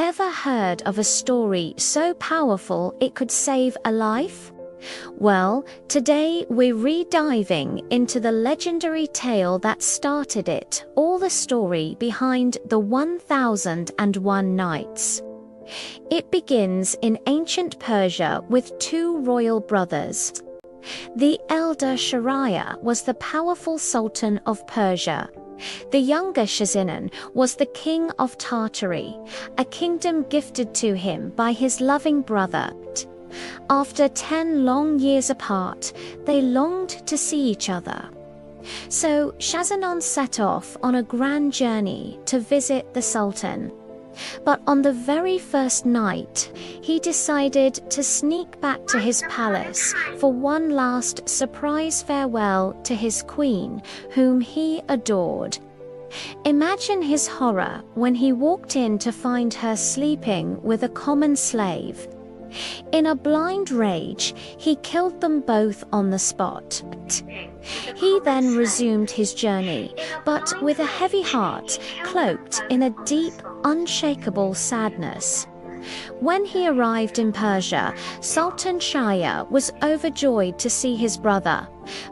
Ever heard of a story so powerful it could save a life? Well, today we're re-diving into the legendary tale that started it, all the story behind the 1001 Nights. It begins in ancient Persia with two royal brothers. The elder Shahriyar was the powerful Sultan of Persia. The younger Shahzinan was the king of Tartary, a kingdom gifted to him by his loving brother. After 10 long years apart, they longed to see each other. So Shahzinan set off on a grand journey to visit the Sultan. But on the very first night, he decided to sneak back to his palace for one last surprise farewell to his queen, whom he adored. Imagine his horror when he walked in to find her sleeping with a common slave. In a blind rage, he killed them both on the spot. He then resumed his journey, but with a heavy heart, cloaked in a deep, unshakable sadness. When he arrived in Persia, Sultan Shahriyar was overjoyed to see his brother,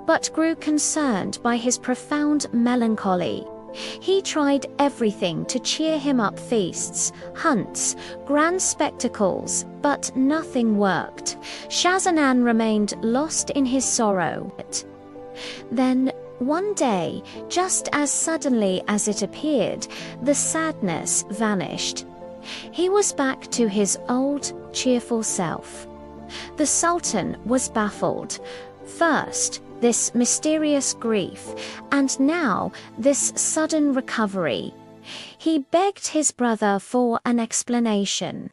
but grew concerned by his profound melancholy. He tried everything to cheer him up: feasts, hunts, grand spectacles, but nothing worked. Shahzinan remained lost in his sorrow. Then, one day, just as suddenly as it appeared, the sadness vanished. He was back to his old, cheerful self. The Sultan was baffled. First, this mysterious grief, and now this sudden recovery. He begged his brother for an explanation.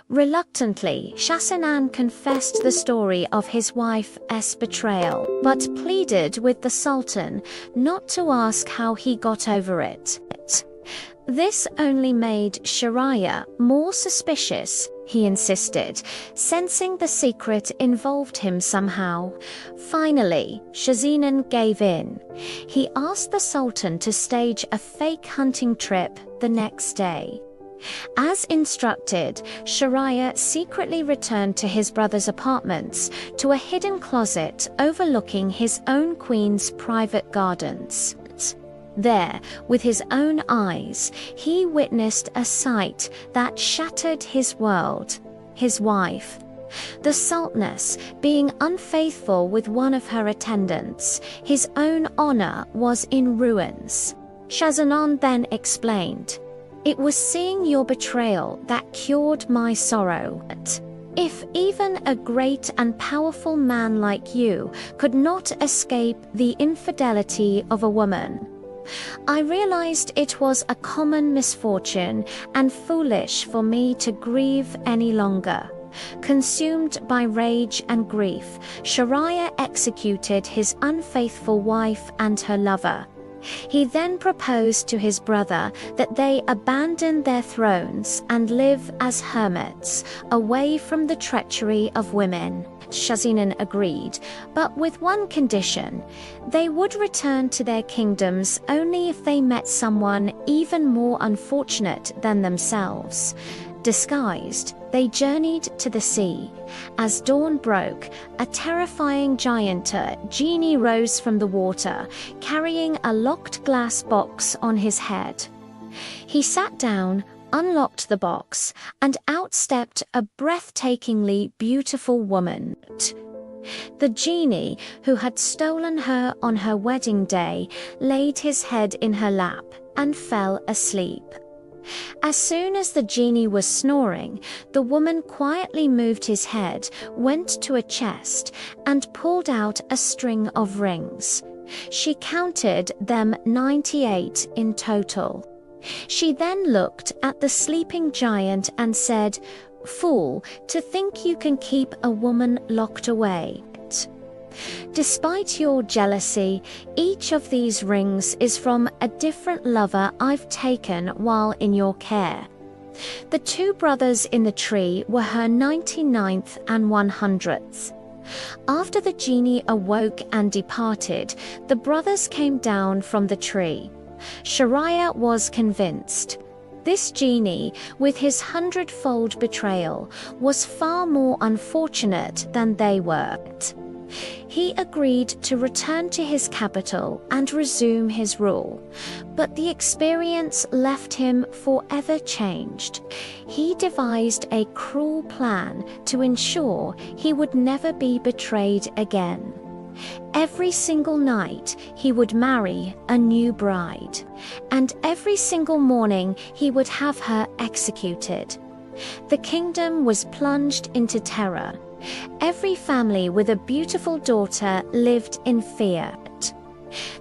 Reluctantly, Shahzinan confessed the story of his wife's betrayal, but pleaded with the Sultan not to ask how he got over it. This only made Shahriyar more suspicious. He insisted, sensing the secret involved him somehow. Finally, Shahzinan gave in. He asked the Sultan to stage a fake hunting trip the next day. As instructed, Shahriyar secretly returned to his brother's apartments, to a hidden closet overlooking his own queen's private gardens. There, with his own eyes, he witnessed a sight that shattered his world. His wife, the Sultaness, being unfaithful with one of her attendants. His own honor was in ruins. Shahzinan then explained, "It was seeing your betrayal that cured my sorrow. If even a great and powerful man like you could not escape the infidelity of a woman, I realized it was a common misfortune and foolish for me to grieve any longer." Consumed by rage and grief, Shahriyar executed his unfaithful wife and her lover. He then proposed to his brother that they abandon their thrones and live as hermits, away from the treachery of women. Shahzinan agreed, but with one condition: they would return to their kingdoms only if they met someone even more unfortunate than themselves. Disguised, they journeyed to the sea. As dawn broke, a terrifying giant genie rose from the water, carrying a locked glass box on his head. He sat down, unlocked the box, and out stepped a breathtakingly beautiful woman. The genie, who had stolen her on her wedding day, laid his head in her lap and fell asleep. As soon as the genie was snoring, the woman quietly moved his head, went to a chest, and pulled out a string of rings. She counted them 98 in total. She then looked at the sleeping giant and said, "Fool, to think you can keep a woman locked away. Despite your jealousy, each of these rings is from a different lover I've taken while in your care." The two brothers in the tree were her 99th and 100th. After the genie awoke and departed, the brothers came down from the tree. Shahriyar was convinced. This genie, with his hundredfold betrayal, was far more unfortunate than they were. He agreed to return to his capital and resume his rule, but the experience left him forever changed. He devised a cruel plan to ensure he would never be betrayed again. Every single night he would marry a new bride, and every single morning he would have her executed. The kingdom was plunged into terror. Every family with a beautiful daughter lived in fear.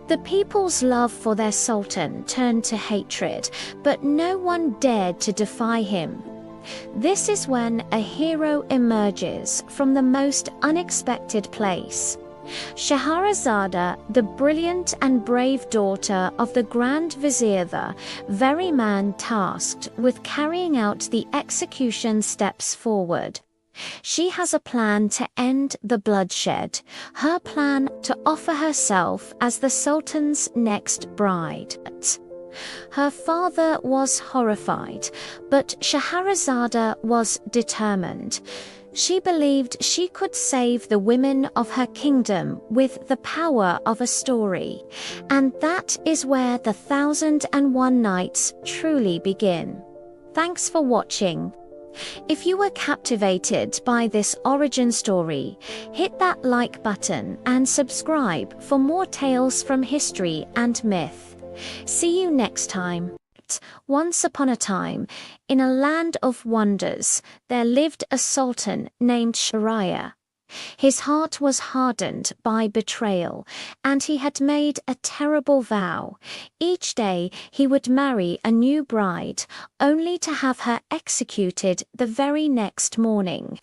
The people's love for their sultan turned to hatred, but no one dared to defy him. This is when a hero emerges from the most unexpected place. Scheherazade, the brilliant and brave daughter of the Grand Vizier, the very man tasked with carrying out the execution steps forward. She has a plan to end the bloodshed, her plan to offer herself as the Sultan's next bride. Her father was horrified, but Scheherazade was determined. She believed she could save the women of her kingdom with the power of a story, and that is where the 1001 Nights truly begin. Thanks for watching. If you were captivated by this origin story, hit that like button and subscribe for more tales from history and myth. See you next time. Once upon a time, in a land of wonders, there lived a sultan named Wisetorya. His heart was hardened by betrayal, and he had made a terrible vow. Each day he would marry a new bride, only to have her executed the very next morning.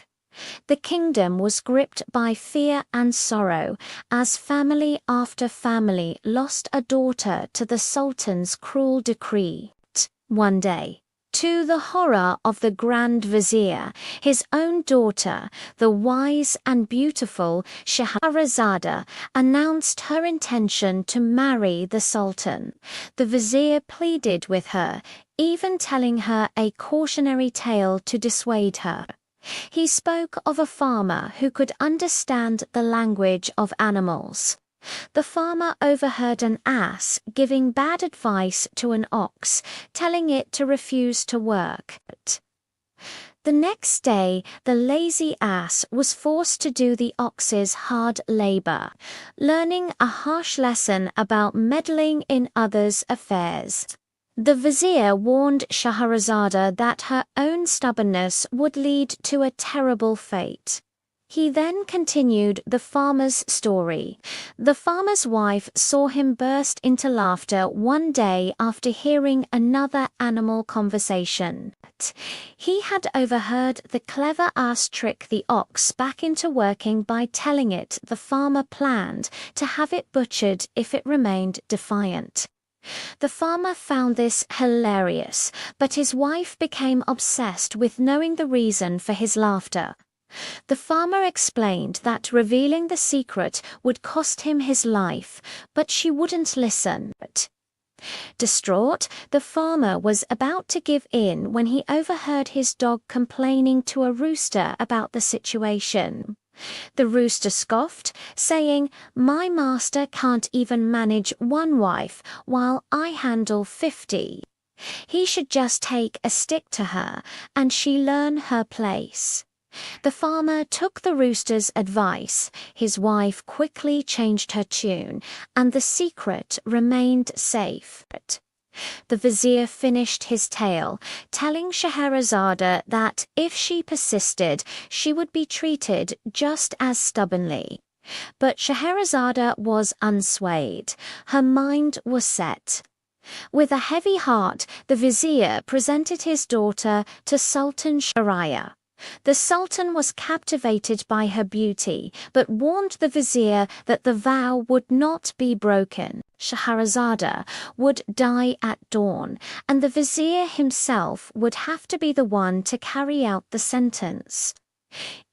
The kingdom was gripped by fear and sorrow as family after family lost a daughter to the sultan's cruel decree. One day, to the horror of the Grand Vizier, his own daughter, the wise and beautiful Scheherazade, announced her intention to marry the Sultan. The Vizier pleaded with her, even telling her a cautionary tale to dissuade her. He spoke of a farmer who could understand the language of animals. The farmer overheard an ass giving bad advice to an ox, telling it to refuse to work. The next day, the lazy ass was forced to do the ox's hard labor, learning a harsh lesson about meddling in others' affairs. The vizier warned Scheherazade that her own stubbornness would lead to a terrible fate. He then continued the farmer's story. The farmer's wife saw him burst into laughter one day after hearing another animal conversation. He had overheard the clever ass trick the ox back into working by telling it the farmer planned to have it butchered if it remained defiant. The farmer found this hilarious, but his wife became obsessed with knowing the reason for his laughter. The farmer explained that revealing the secret would cost him his life, but she wouldn't listen. Distraught, the farmer was about to give in when he overheard his dog complaining to a rooster about the situation. The rooster scoffed, saying, "My master can't even manage one wife, while I handle 50. He should just take a stick to her, and she learn her place." The farmer took the rooster's advice. His wife quickly changed her tune, and the secret remained safe. The vizier finished his tale, telling Scheherazade that if she persisted, she would be treated just as stubbornly. But Scheherazade was unswayed. Her mind was set. With a heavy heart, the vizier presented his daughter to Sultan Scheherazade. The Sultan was captivated by her beauty, but warned the vizier that the vow would not be broken. Scheherazade would die at dawn, and the vizier himself would have to be the one to carry out the sentence.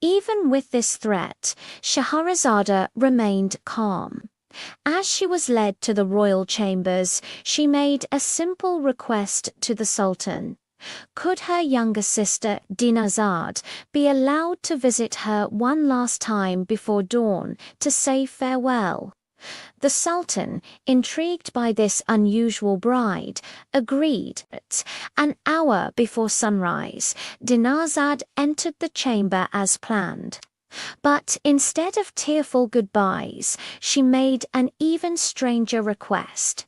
Even with this threat, Scheherazade remained calm. As she was led to the royal chambers, she made a simple request to the Sultan. Could her younger sister Dinazad be allowed to visit her one last time before dawn to say farewell? The Sultan, intrigued by this unusual bride, agreed. An hour before sunrise, Dinazad entered the chamber as planned. But instead of tearful goodbyes, she made an even stranger request.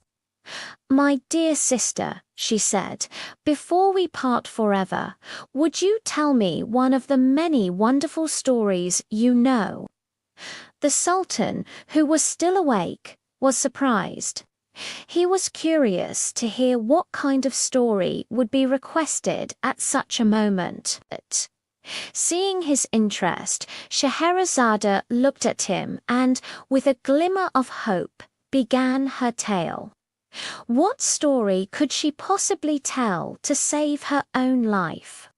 "My dear sister," she said, "before we part forever, would you tell me one of the many wonderful stories you know?" The Sultan, who was still awake, was surprised. He was curious to hear what kind of story would be requested at such a moment. Seeing his interest, Scheherazade looked at him and, with a glimmer of hope, began her tale. What story could she possibly tell to save her own life?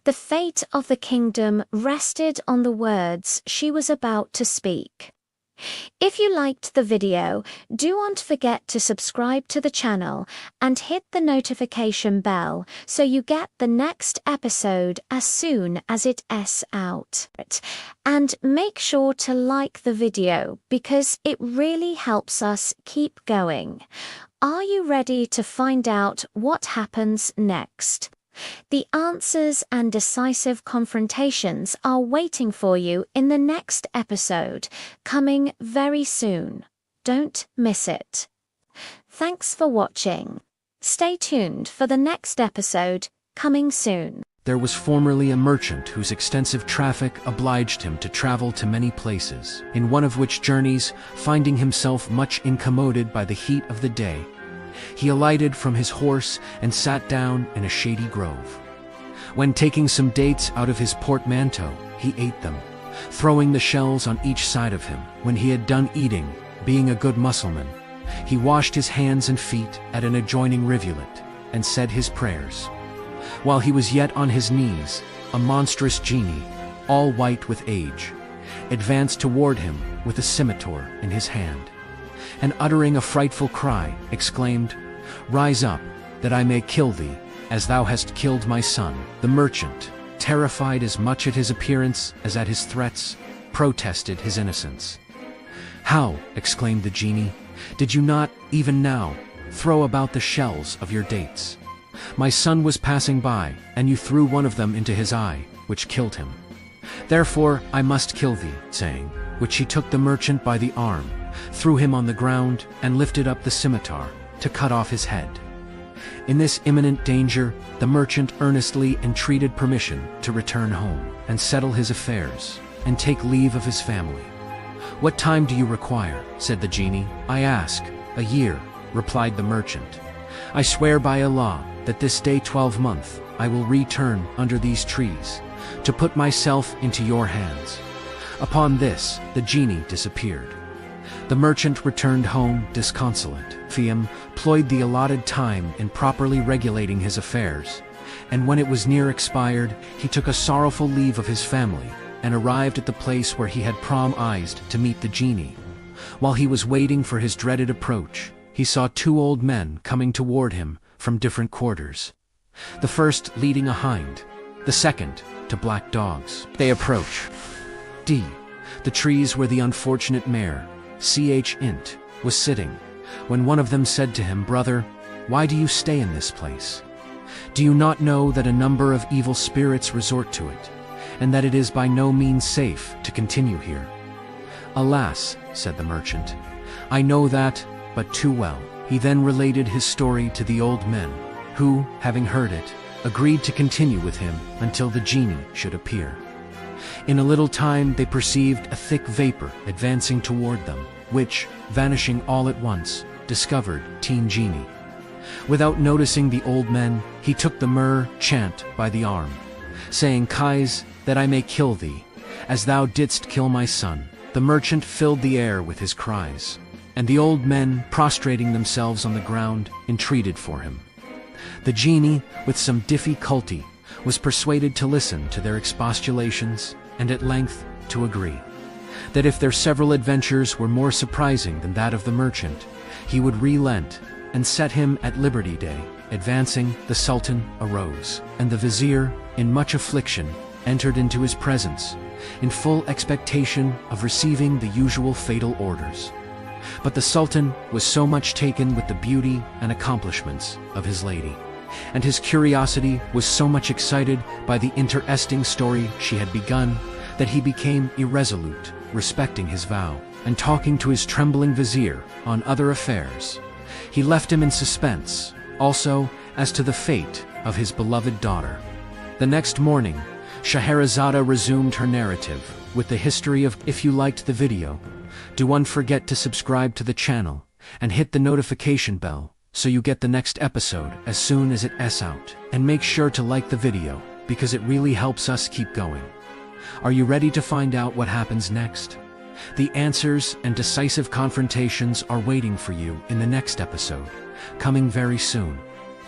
The fate of the kingdom rested on the words she was about to speak. If you liked the video, do not forget to subscribe to the channel and hit the notification bell so you get the next episode as soon as it is out. And make sure to like the video because it really helps us keep going. Are you ready to find out what happens next? The answers and decisive confrontations are waiting for you in the next episode, coming very soon. Don't miss it. Thanks for watching. Stay tuned for the next episode, coming soon. There was formerly a merchant whose extensive traffic obliged him to travel to many places, in one of which journeys, finding himself much incommoded by the heat of the day, he alighted from his horse and sat down in a shady grove. When taking some dates out of his portmanteau, he ate them, throwing the shells on each side of him. When he had done eating, being a good Mussulman, he washed his hands and feet at an adjoining rivulet, and said his prayers. While he was yet on his knees, a monstrous genie, all white with age, advanced toward him with a scimitar in his hand, and uttering a frightful cry, exclaimed, "Rise up, that I may kill thee, as thou hast killed my son." The merchant, terrified as much at his appearance as at his threats, protested his innocence. "How," exclaimed the genie, "did you not, even now, throw about the shells of your dates? My son was passing by, and you threw one of them into his eye, which killed him. Therefore I must kill thee," saying which he took the merchant by the arm, threw him on the ground, and lifted up the scimitar to cut off his head. In this imminent danger, the merchant earnestly entreated permission to return home, and settle his affairs, and take leave of his family. "What time do you require?" said the genie. "I ask." "A year," replied the merchant. "I swear by Allah that this day 12th I will return under these trees, to put myself into your hands." Upon this, the genie disappeared. The merchant returned home disconsolate. Fiam employed the allotted time in properly regulating his affairs, and when it was near expired, he took a sorrowful leave of his family, and arrived at the place where he had promised to meet the genie. While he was waiting for his dreaded approach, he saw two old men coming toward him from different quarters. The first leading a hind, the second to black dogs. They approach the trees where the unfortunate mare, Int, was sitting, when one of them said to him, "Brother, why do you stay in this place? Do you not know that a number of evil spirits resort to it, and that it is by no means safe to continue here?" "Alas," said the merchant, "I know that but too well." He then related his story to the old men, who, having heard it, agreed to continue with him until the genie should appear. In a little time they perceived a thick vapor advancing toward them, which, vanishing all at once, discovered Teen Genie. Without noticing the old men, he took the merchant by the arm, saying, "Kais, that I may kill thee, as thou didst kill my son." The merchant filled the air with his cries, and the old men, prostrating themselves on the ground, entreated for him. The genie, with some difficulty, was persuaded to listen to their expostulations, and at length to agree that if their several adventures were more surprising than that of the merchant, he would relent and set him at liberty day. Advancing, the Sultan arose, and the vizier, in much affliction, entered into his presence, in full expectation of receiving the usual fatal orders. But the Sultan was so much taken with the beauty and accomplishments of his lady, and his curiosity was so much excited by the interesting story she had begun, that he became irresolute respecting his vow, and talking to his trembling vizier on other affairs. He left him in suspense, also as to the fate of his beloved daughter. The next morning, Scheherazade resumed her narrative with the history of. If you liked the video, do not forget to subscribe to the channel and hit the notification bell so you get the next episode as soon as it's out. And make sure to like the video because it really helps us keep going. Are you ready to find out what happens next? The answers and decisive confrontations are waiting for you in the next episode, coming very soon.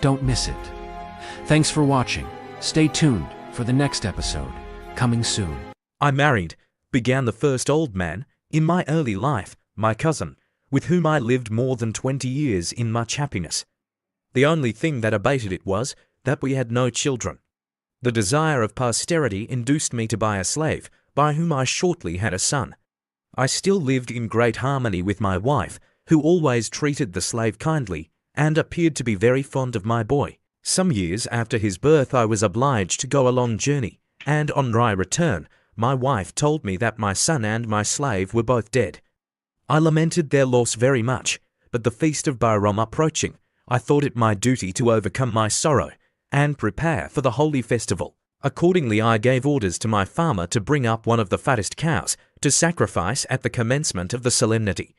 Don't miss it. Thanks for watching. Stay tuned for the next episode, coming soon. I married, began the first old man, in my early life, my cousin, with whom I lived more than 20 years in much happiness. The only thing that abated it was that we had no children. The desire of posterity induced me to buy a slave, by whom I shortly had a son. I still lived in great harmony with my wife, who always treated the slave kindly, and appeared to be very fond of my boy. Some years after his birth I was obliged to go a long journey, and on my return, my wife told me that my son and my slave were both dead. I lamented their loss very much, but the feast of Bairam approaching, I thought it my duty to overcome my sorrow, and prepare for the holy festival. Accordingly I gave orders to my farmer to bring up one of the fattest cows, to sacrifice at the commencement of the solemnity.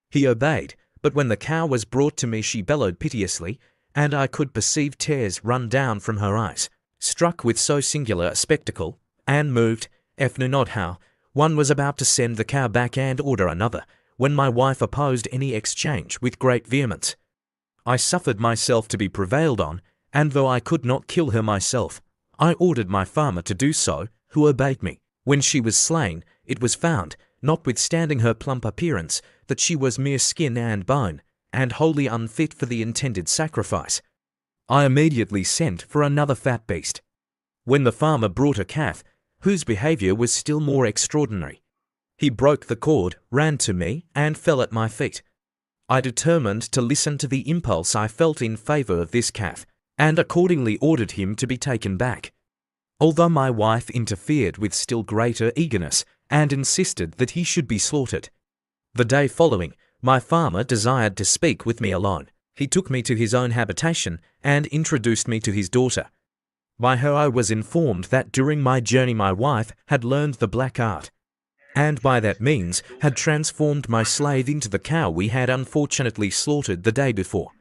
He obeyed, but when the cow was brought to me she bellowed piteously, and I could perceive tears run down from her eyes. Struck with so singular a spectacle, and moved, F knew not how, one was about to send the cow back and order another, when my wife opposed any exchange with great vehemence. I suffered myself to be prevailed on, and though I could not kill her myself, I ordered my farmer to do so, who obeyed me. When she was slain, it was found, notwithstanding her plump appearance, that she was mere skin and bone, and wholly unfit for the intended sacrifice. I immediately sent for another fat beast. When the farmer brought a calf, whose behaviour was still more extraordinary, he broke the cord, ran to me, and fell at my feet. I determined to listen to the impulse I felt in favour of this calf, and accordingly ordered him to be taken back, although my wife interfered with still greater eagerness, and insisted that he should be slaughtered. The day following, my farmer desired to speak with me alone. He took me to his own habitation, and introduced me to his daughter. By her I was informed that during my journey my wife had learned the black art, and by that means had transformed my slave into the cow we had unfortunately slaughtered the day before,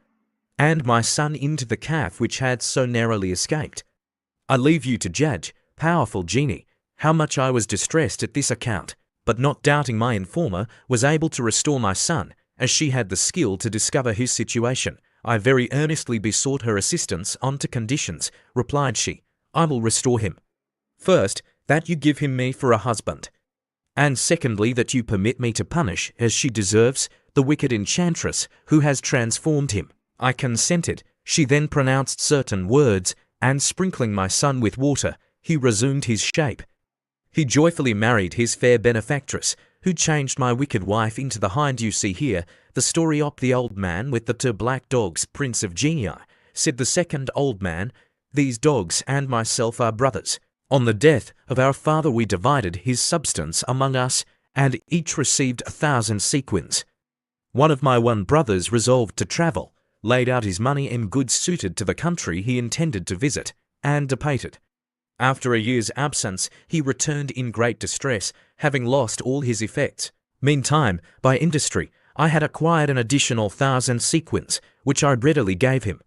and my son into the calf which had so narrowly escaped. I leave you to judge, powerful genie, how much I was distressed at this account, but not doubting my informer was able to restore my son, as she had the skill to discover his situation. I very earnestly besought her assistance on 2 conditions, replied she. I will restore him. First, that you give him me for a husband, and secondly, that you permit me to punish, as she deserves, the wicked enchantress who has transformed him. I consented. She then pronounced certain words, and sprinkling my son with water, he resumed his shape. He joyfully married his fair benefactress, who changed my wicked wife into the hind you see here. The story of the old man with the 2 black dogs, prince of genii, said the second old man. These dogs and myself are brothers. On the death of our father we divided his substance among us, and each received 1,000 sequins. One of my brothers resolved to travel, laid out his money in goods suited to the country he intended to visit, and departed. After a year's absence, he returned in great distress, having lost all his effects. Meantime, by industry, I had acquired an additional 1,000 sequins, which I readily gave him.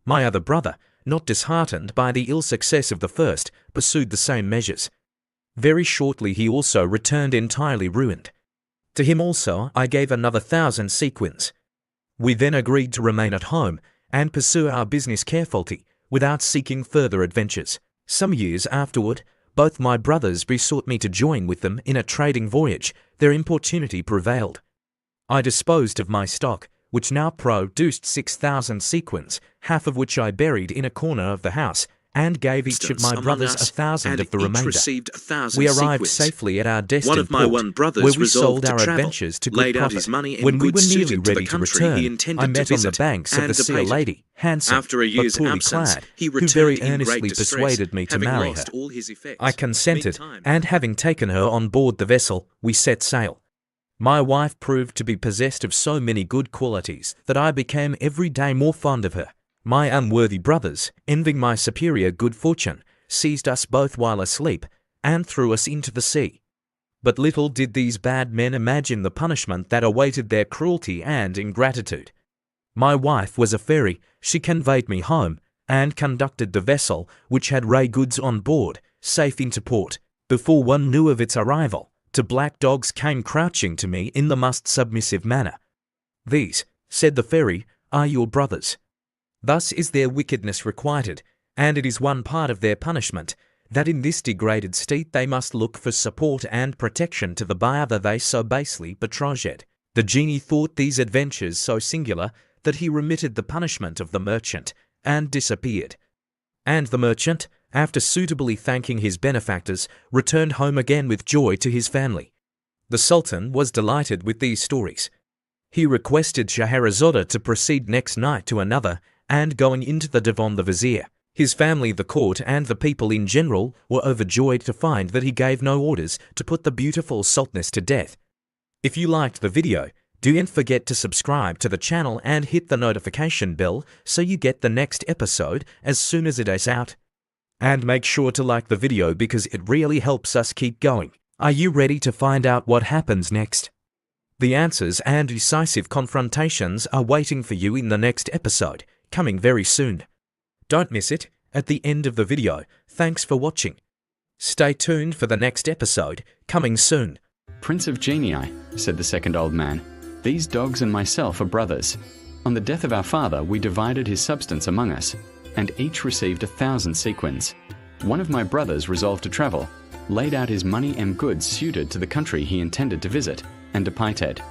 My other brother, not disheartened by the ill success of the first, pursued the same measures. Very shortly he also returned entirely ruined. To him also I gave another 1,000 sequins. We then agreed to remain at home and pursue our business carefully, without seeking further adventures. Some years afterward, both my brothers besought me to join with them in a trading voyage. Their importunity prevailed. I disposed of my stock, which now produced 6,000 sequins, half of which I buried in a corner of the house, and gave each of my brothers 1,000 of the remainder. We arrived safely at our destined port, where we sold our adventures to good profit. When we were nearly ready to return, I met on the banks of the sea a lady, handsome but poorly clad, who very earnestly persuaded me to marry her. I consented, and having taken her on board the vessel, we set sail. My wife proved to be possessed of so many good qualities that I became every day more fond of her. My unworthy brothers, envying my superior good fortune, seized us both while asleep, and threw us into the sea. But little did these bad men imagine the punishment that awaited their cruelty and ingratitude. My wife was a fairy. She conveyed me home, and conducted the vessel, which had ray goods on board, safe into port. Before one knew of its arrival, 2 black dogs came crouching to me in the most submissive manner. "These," said the fairy, "are your brothers. Thus is their wickedness requited, and it is one part of their punishment, that in this degraded state they must look for support and protection to the other they so basely betrothed." The genie thought these adventures so singular that he remitted the punishment of the merchant, and disappeared. And the merchant, after suitably thanking his benefactors, returned home again with joy to his family. The Sultan was delighted with these stories. He requested Scheherazade to proceed next night to another, and going into the divan the vizier, his family, the court, and the people in general were overjoyed to find that he gave no orders to put the beautiful sultaness to death. If you liked the video, don't forget to subscribe to the channel and hit the notification bell so you get the next episode as soon as it is out. And make sure to like the video because it really helps us keep going. Are you ready to find out what happens next? The answers and decisive confrontations are waiting for you in the next episode, coming very soon. Don't miss it at the end of the video. Thanks for watching. Stay tuned for the next episode, coming soon. "Prince of Genii," said the second old man, "these dogs and myself are brothers. On the death of our father, we divided his substance among us, and each received 1,000 sequins. One of my brothers resolved to travel, laid out his money and goods suited to the country he intended to visit, and departed.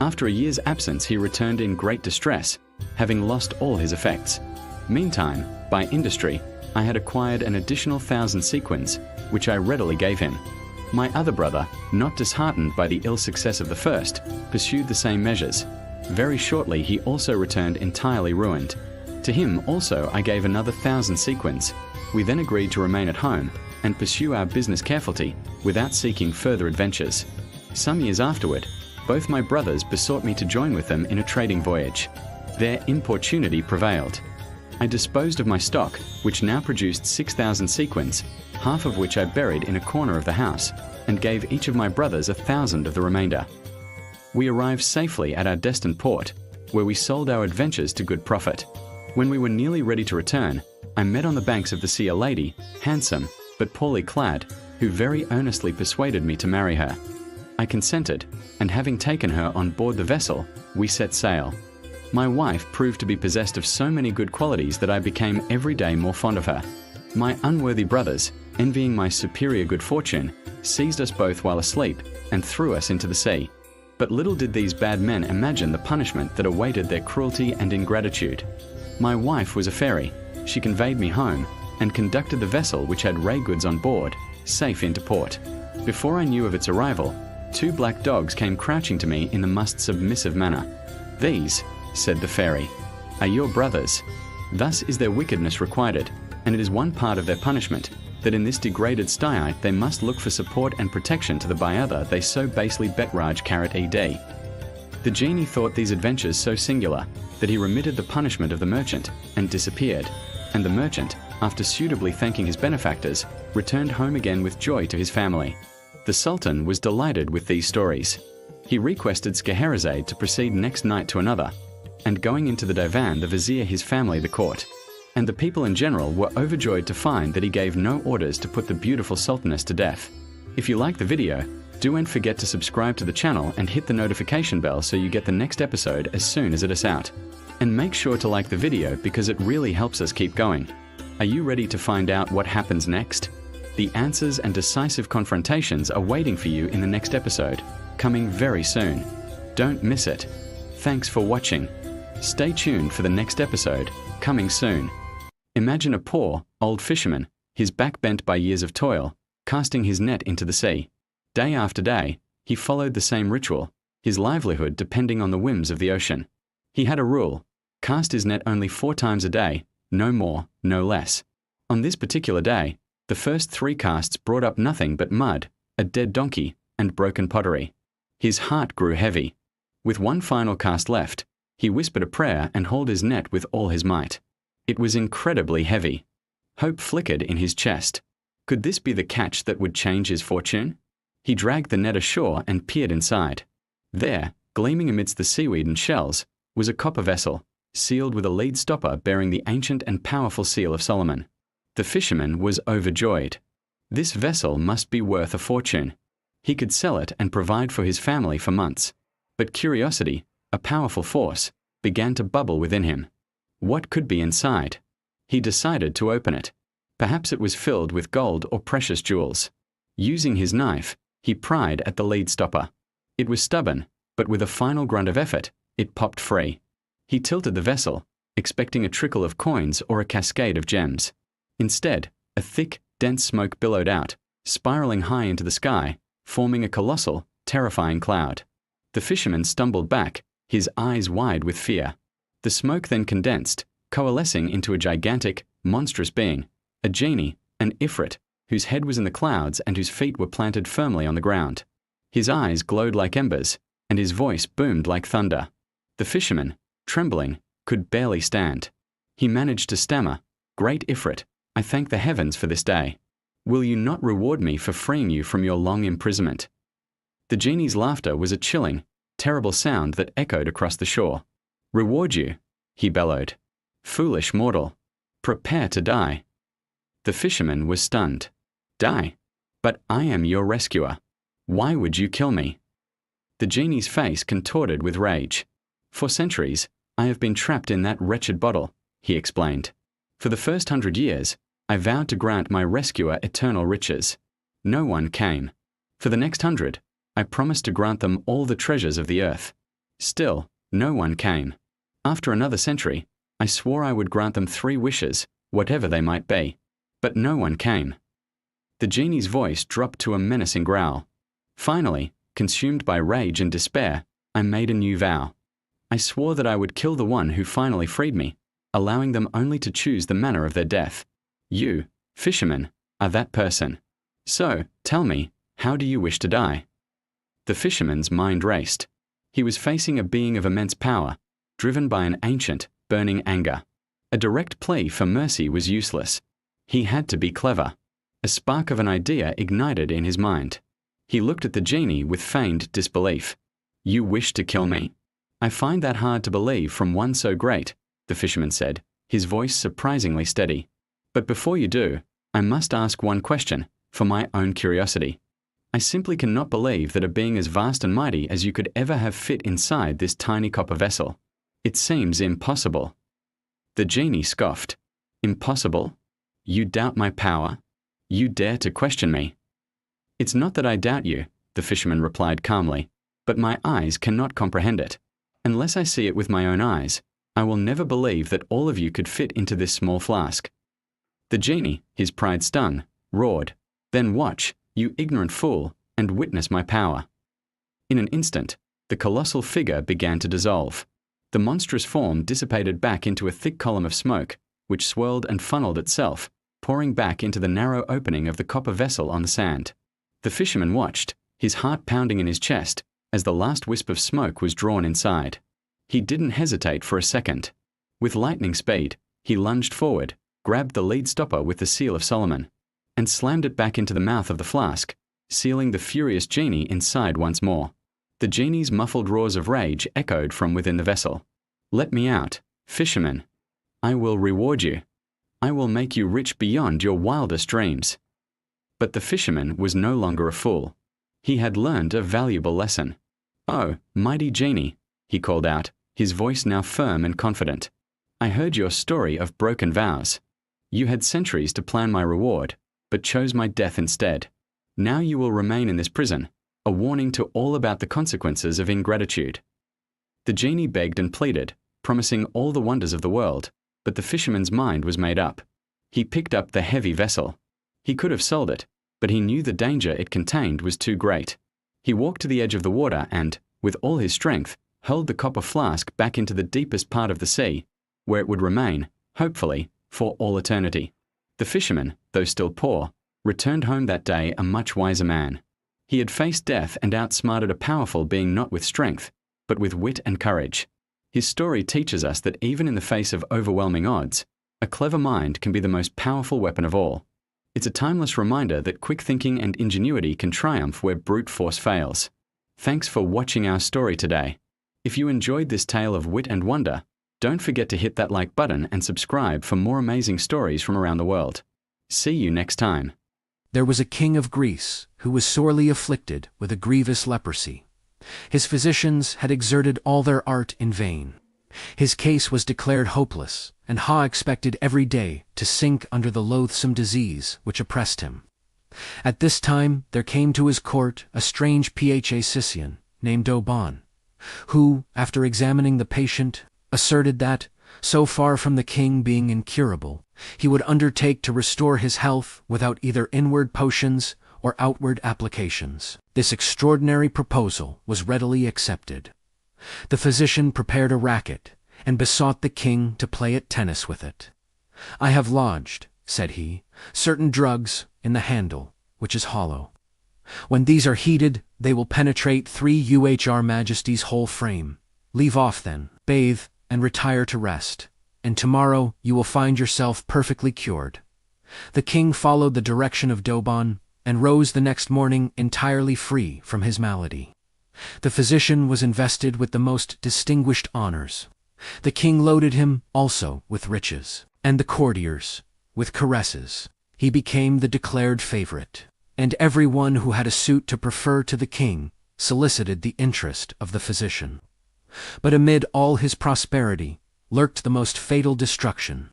After a year's absence, he returned in great distress, having lost all his effects. Meantime, by industry, I had acquired an additional 1,000 sequins, which I readily gave him. My other brother, not disheartened by the ill success of the first, pursued the same measures. Very shortly he also returned entirely ruined. To him also I gave another 1,000 sequins. We then agreed to remain at home and pursue our business carefully, without seeking further adventures. Some years afterward, both my brothers besought me to join with them in a trading voyage. Their importunity prevailed. I disposed of my stock, which now produced 6,000 sequins, half of which I buried in a corner of the house, and gave each of my brothers 1,000 of the remainder. We arrived safely at our destined port, where we sold our adventures to good profit. When we were nearly ready to return, I met on the banks of the sea a lady, handsome but poorly clad, who very earnestly persuaded me to marry her. I consented, and having taken her on board the vessel, we set sail. My wife proved to be possessed of so many good qualities that I became every day more fond of her. My unworthy brothers, envying my superior good fortune, seized us both while asleep and threw us into the sea. But little did these bad men imagine the punishment that awaited their cruelty and ingratitude. My wife was a fairy. She conveyed me home and conducted the vessel, which had ray goods on board, safe into port. Before I knew of its arrival, 2 black dogs came crouching to me in the most submissive manner. "These," said the fairy, "are your brothers. Thus is their wickedness requited, and it is one part of their punishment, that in this degraded state they must look for support and protection to the other they so basely betraj ed." The genie thought these adventures so singular that he remitted the punishment of the merchant, and disappeared, and the merchant, after suitably thanking his benefactors, returned home again with joy to his family. The Sultan was delighted with these stories. He requested Scheherazade to proceed next night to another, and going into the divan, the vizier, his family, the court, and the people in general were overjoyed to find that he gave no orders to put the beautiful sultaness to death. If you like the video, don't forget to subscribe to the channel and hit the notification bell so you get the next episode as soon as it is out. And make sure to like the video because it really helps us keep going. Are you ready to find out what happens next? The answers and decisive confrontations are waiting for you in the next episode, coming very soon. Don't miss it. Thanks for watching. Stay tuned for the next episode, coming soon. Imagine a poor, old fisherman, his back bent by years of toil, casting his net into the sea. Day after day, he followed the same ritual, his livelihood depending on the whims of the ocean. He had a rule: cast his net only 4 times a day, no more, no less. On this particular day, the first 3 casts brought up nothing but mud, a dead donkey, and broken pottery. His heart grew heavy. With one final cast left, he whispered a prayer and hauled his net with all his might. It was incredibly heavy. Hope flickered in his chest. Could this be the catch that would change his fortune? He dragged the net ashore and peered inside. There, gleaming amidst the seaweed and shells, was a copper vessel, sealed with a lead stopper bearing the ancient and powerful seal of Solomon. The fisherman was overjoyed. This vessel must be worth a fortune. He could sell it and provide for his family for months. But curiosity, a powerful force, began to bubble within him. What could be inside? He decided to open it. Perhaps it was filled with gold or precious jewels. Using his knife, he pried at the lead stopper. It was stubborn, but with a final grunt of effort, it popped free. He tilted the vessel, expecting a trickle of coins or a cascade of gems. Instead, a thick, dense smoke billowed out, spiraling high into the sky, forming a colossal, terrifying cloud. The fisherman stumbled back, his eyes wide with fear. The smoke then condensed, coalescing into a gigantic, monstrous being, a genie, an ifrit, whose head was in the clouds and whose feet were planted firmly on the ground. His eyes glowed like embers, and his voice boomed like thunder. The fisherman, trembling, could barely stand. He managed to stammer, "Great Ifrit, I thank the heavens for this day. Will you not reward me for freeing you from your long imprisonment?" The genie's laughter was a chilling, terrible sound that echoed across the shore. "Reward you?" he bellowed. "Foolish mortal, prepare to die." The fisherman was stunned. "Die? But I am your rescuer. Why would you kill me?" The genie's face contorted with rage. "For centuries, I have been trapped in that wretched bottle," he explained. "For the first 100 years, I vowed to grant my rescuer eternal riches. No one came. For the next 100, I promised to grant them all the treasures of the earth. Still, no one came. After another century, I swore I would grant them 3 wishes, whatever they might be. But no one came." The genie's voice dropped to a menacing growl. "Finally, consumed by rage and despair, I made a new vow. I swore that I would kill the one who finally freed me, allowing them only to choose the manner of their death. You, fisherman, are that person. So, tell me, how do you wish to die?" The fisherman's mind raced. He was facing a being of immense power, driven by an ancient, burning anger. A direct plea for mercy was useless. He had to be clever. A spark of an idea ignited in his mind. He looked at the genie with feigned disbelief. "You wish to kill me? I find that hard to believe from one so great," the fisherman said, his voice surprisingly steady. "But before you do, I must ask one question, for my own curiosity. I simply cannot believe that a being as vast and mighty as you could ever have fit inside this tiny copper vessel. It seems impossible." The genie scoffed. "Impossible? You doubt my power? You dare to question me?" "It's not that I doubt you," the fisherman replied calmly, "but my eyes cannot comprehend it. Unless I see it with my own eyes, I will never believe that all of you could fit into this small flask." The genie, his pride stung, roared, "Then watch, you ignorant fool, and witness my power." In an instant, the colossal figure began to dissolve. The monstrous form dissipated back into a thick column of smoke, which swirled and funneled itself, pouring back into the narrow opening of the copper vessel on the sand. The fisherman watched, his heart pounding in his chest, as the last wisp of smoke was drawn inside. He didn't hesitate for a second. With lightning speed, he lunged forward, grabbed the lead stopper with the seal of Solomon, and slammed it back into the mouth of the flask, sealing the furious genie inside once more. The genie's muffled roars of rage echoed from within the vessel. "Let me out, fisherman. I will reward you. I will make you rich beyond your wildest dreams." But the fisherman was no longer a fool. He had learned a valuable lesson. "Oh, mighty genie," he called out, his voice now firm and confident. "I heard your story of broken vows. You had centuries to plan my reward, but chose my death instead. Now you will remain in this prison, a warning to all about the consequences of ingratitude." The genie begged and pleaded, promising all the wonders of the world, but the fisherman's mind was made up. He picked up the heavy vessel. He could have sold it, but he knew the danger it contained was too great. He walked to the edge of the water and, with all his strength, hurled the copper flask back into the deepest part of the sea, where it would remain, hopefully, for all eternity. The fisherman, though still poor, returned home that day a much wiser man. He had faced death and outsmarted a powerful being not with strength, but with wit and courage. His story teaches us that even in the face of overwhelming odds, a clever mind can be the most powerful weapon of all. It's a timeless reminder that quick thinking and ingenuity can triumph where brute force fails. Thanks for watching our story today. If you enjoyed this tale of wit and wonder, don't forget to hit that like button and subscribe for more amazing stories from around the world. See you next time. There was a king of Greece who was sorely afflicted with a grievous leprosy. His physicians had exerted all their art in vain. His case was declared hopeless, and Ha expected every day to sink under the loathsome disease which oppressed him. At this time there came to his court a strange Phacean named Doban, who, after examining the patient, asserted that, so far from the king being incurable, he would undertake to restore his health without either inward potions or outward applications. This extraordinary proposal was readily accepted. The physician prepared a racket, and besought the king to play at tennis with it. "I have lodged," said he, "certain drugs in the handle, which is hollow. When these are heated, they will penetrate your Majesty's whole frame. Leave off then, bathe, and retire to rest, and tomorrow you will find yourself perfectly cured." The king followed the direction of Doban, and rose the next morning entirely free from his malady. The physician was invested with the most distinguished honors. The king loaded him also with riches, and the courtiers with caresses. He became the declared favorite, and every one who had a suit to prefer to the king solicited the interest of the physician. But amid all his prosperity lurked the most fatal destruction.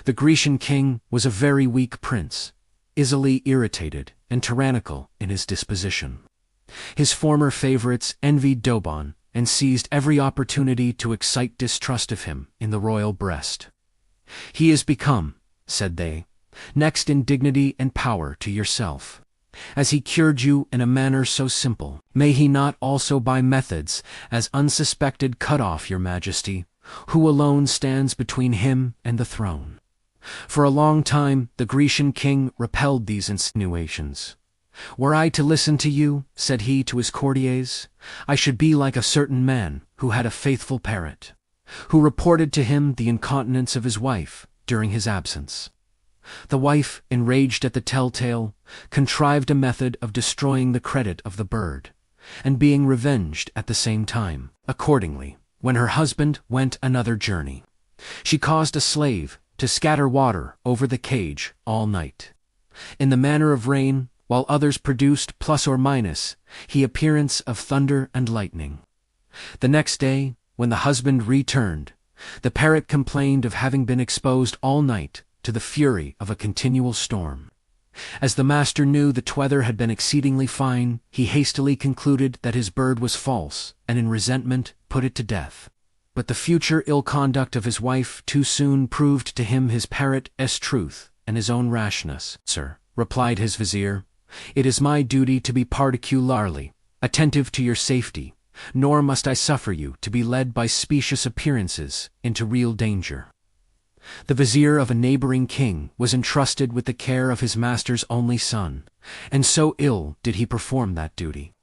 The Grecian king was a very weak prince, easily irritated and tyrannical in his disposition. His former favorites envied Doban and seized every opportunity to excite distrust of him in the royal breast. "He is become," said they, "next in dignity and power to yourself. As he cured you in a manner so simple, may he not also by methods as unsuspected cut off your Majesty, who alone stands between him and the throne?" For a long time the Grecian king repelled these insinuations. "Were I to listen to you," said he to his courtiers, "I should be like a certain man who had a faithful parrot, who reported to him the incontinence of his wife during his absence. The wife, enraged at the telltale, contrived a method of destroying the credit of the bird, and being revenged at the same time. Accordingly, when her husband went another journey, she caused a slave to scatter water over the cage all night, in the manner of rain, while others produced plus or minus the appearance of thunder and lightning. The next day, when the husband returned, the parrot complained of having been exposed all night to the fury of a continual storm. As the master knew the weather had been exceedingly fine, he hastily concluded that his bird was false, and in resentment put it to death. But the future ill conduct of his wife too soon proved to him his parrot's truth and his own rashness. "Sir," replied his vizier, "it is my duty to be particularly attentive to your safety, nor must I suffer you to be led by specious appearances into real danger." The vizier of a neighboring king was entrusted with the care of his master's only son, and so ill did he perform that duty,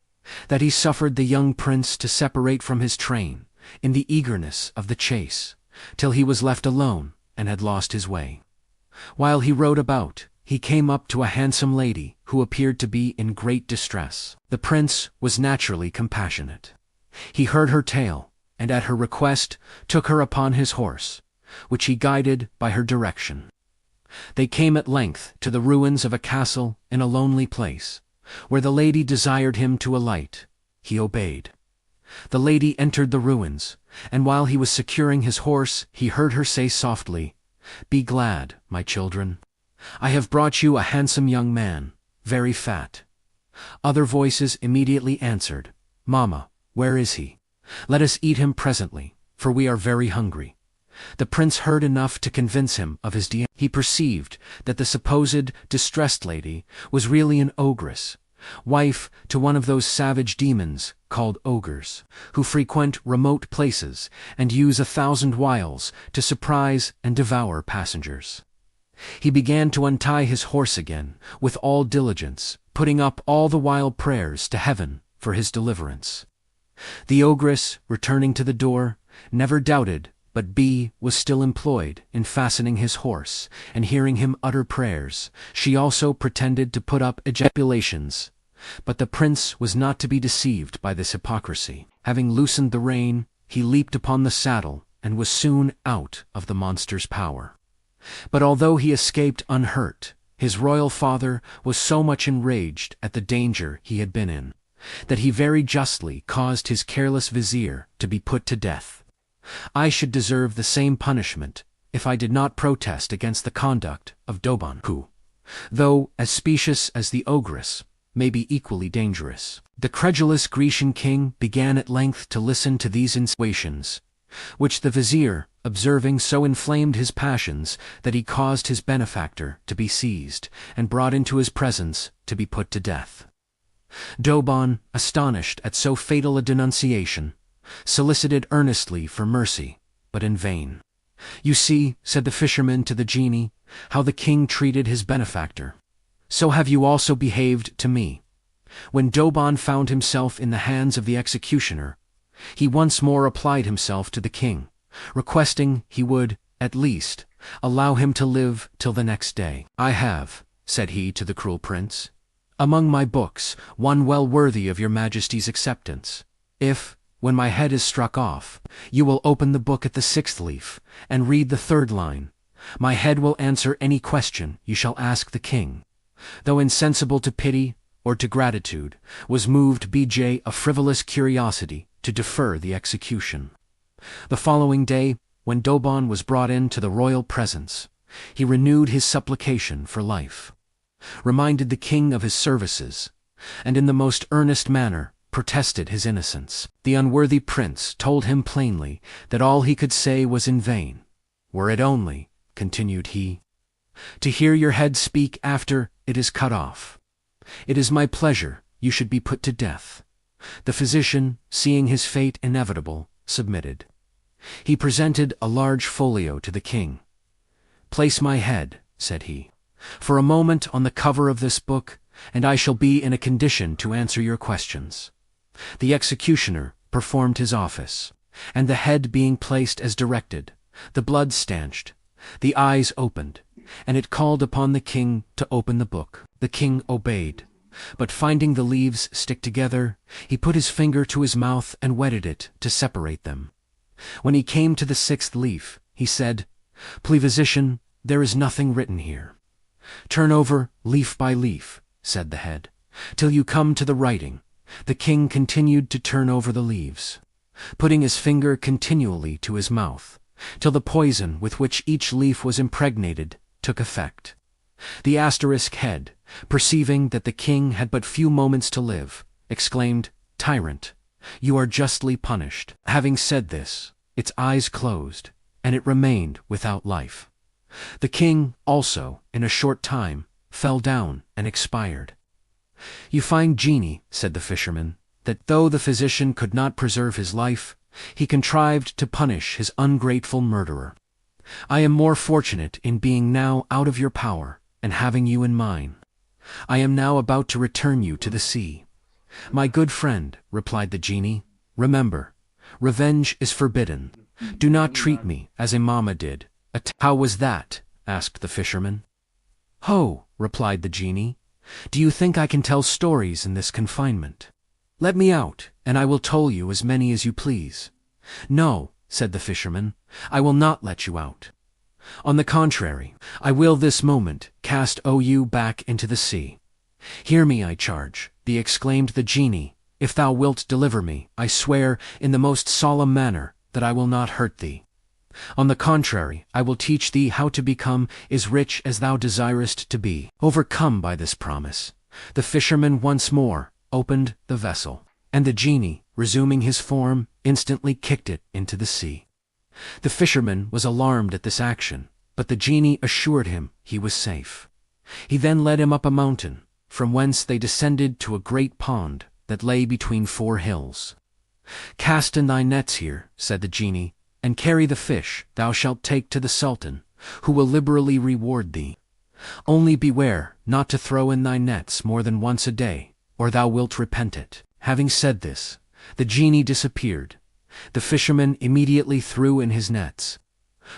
that he suffered the young prince to separate from his train, in the eagerness of the chase, till he was left alone and had lost his way. While he rode about, he came up to a handsome lady who appeared to be in great distress. The prince was naturally compassionate. He heard her tale, and at her request took her upon his horse, which he guided by her direction. They came at length to the ruins of a castle in a lonely place, where the lady desired him to alight. He obeyed. The lady entered the ruins, and while he was securing his horse, he heard her say softly, "Be glad, my children. I have brought you a handsome young man, very fat." Other voices immediately answered, "Mamma, where is he? Let us eat him presently, for we are very hungry." The prince heard enough to convince him of his deed. He perceived that the supposed distressed lady was really an ogress, wife to one of those savage demons called ogres, who frequent remote places and use 1,000 wiles to surprise and devour passengers. He began to untie his horse again with all diligence, putting up all the while prayers to heaven for his deliverance. The ogress, returning to the door, never doubted but B was still employed in fastening his horse, and hearing him utter prayers, she also pretended to put up ejaculations. But the prince was not to be deceived by this hypocrisy. Having loosened the rein, he leaped upon the saddle, and was soon out of the monster's power. But although he escaped unhurt, his royal father was so much enraged at the danger he had been in, that he very justly caused his careless vizier to be put to death. I should deserve the same punishment if I did not protest against the conduct of Doban, who, though as specious as the ogress, may be equally dangerous. The credulous Grecian king began at length to listen to these insinuations, which the vizier, observing, so inflamed his passions that he caused his benefactor to be seized and brought into his presence to be put to death. Doban, astonished at so fatal a denunciation, solicited earnestly for mercy, but in vain. "You see," said the fisherman to the genie, "how the king treated his benefactor. So have you also behaved to me." When Doban found himself in the hands of the executioner, he once more applied himself to the king, requesting he would, at least, allow him to live till the next day. "I have," said he to the cruel prince, "among my books one well worthy of your majesty's acceptance. If, when my head is struck off, you will open the book at the 6th leaf, and read the 3rd line, my head will answer any question you shall ask the king." Though insensible to pity or to gratitude, was moved B.J. a frivolous curiosity to defer the execution. The following day, when Doban was brought into the royal presence, he renewed his supplication for life, reminded the king of his services, and in the most earnest manner protested his innocence. The unworthy prince told him plainly that all he could say was in vain. "Were it only," continued he, "to hear your head speak after it is cut off. It is my pleasure you should be put to death." The physician, seeing his fate inevitable, submitted. He presented a large folio to the king. "Place my head," said he, "for a moment on the cover of this book, and I shall be in a condition to answer your questions." The executioner performed his office, and the head being placed as directed, the blood stanched, the eyes opened, and it called upon the king to open the book. The king obeyed, but finding the leaves stick together, he put his finger to his mouth and wetted it to separate them. When he came to the 6th leaf, he said, "Please, physician, there is nothing written here." "Turn over leaf by leaf," said the head, "till you come to the writing." The king continued to turn over the leaves, putting his finger continually to his mouth, till the poison with which each leaf was impregnated took effect. The asterisk head, perceiving that the king had but few moments to live, exclaimed, "Tyrant, you are justly punished." Having said this, its eyes closed, and it remained without life. The king, also, in a short time, fell down and expired. "You find, genie," said the fisherman, "that though the physician could not preserve his life, he contrived to punish his ungrateful murderer. I am more fortunate in being now out of your power, and having you in mine. I am now about to return you to the sea." "My good friend," replied the genie, "remember, revenge is forbidden. Do not treat me as Imama did." "How was that?" asked the fisherman. "Ho," replied the genie, "do you think I can tell stories in this confinement? Let me out, and I will tell you as many as you please." "No," said the fisherman, "I will not let you out. On the contrary, I will this moment cast you back into the sea." "Hear me, I charge," exclaimed the genie. "If thou wilt deliver me, I swear in the most solemn manner that I will not hurt thee. On the contrary, I will teach thee how to become as rich as thou desirest to be." Overcome by this promise, the fisherman once more opened the vessel. And the genie, resuming his form, instantly kicked it into the sea. The fisherman was alarmed at this action, but the genie assured him he was safe. He then led him up a mountain, from whence they descended to a great pond that lay between 4 hills. "Cast in thy nets here," said the genie, "and carry the fish thou shalt take to the Sultan, who will liberally reward thee. Only beware not to throw in thy nets more than once a day, or thou wilt repent it." Having said this, the genie disappeared. The fisherman immediately threw in his nets.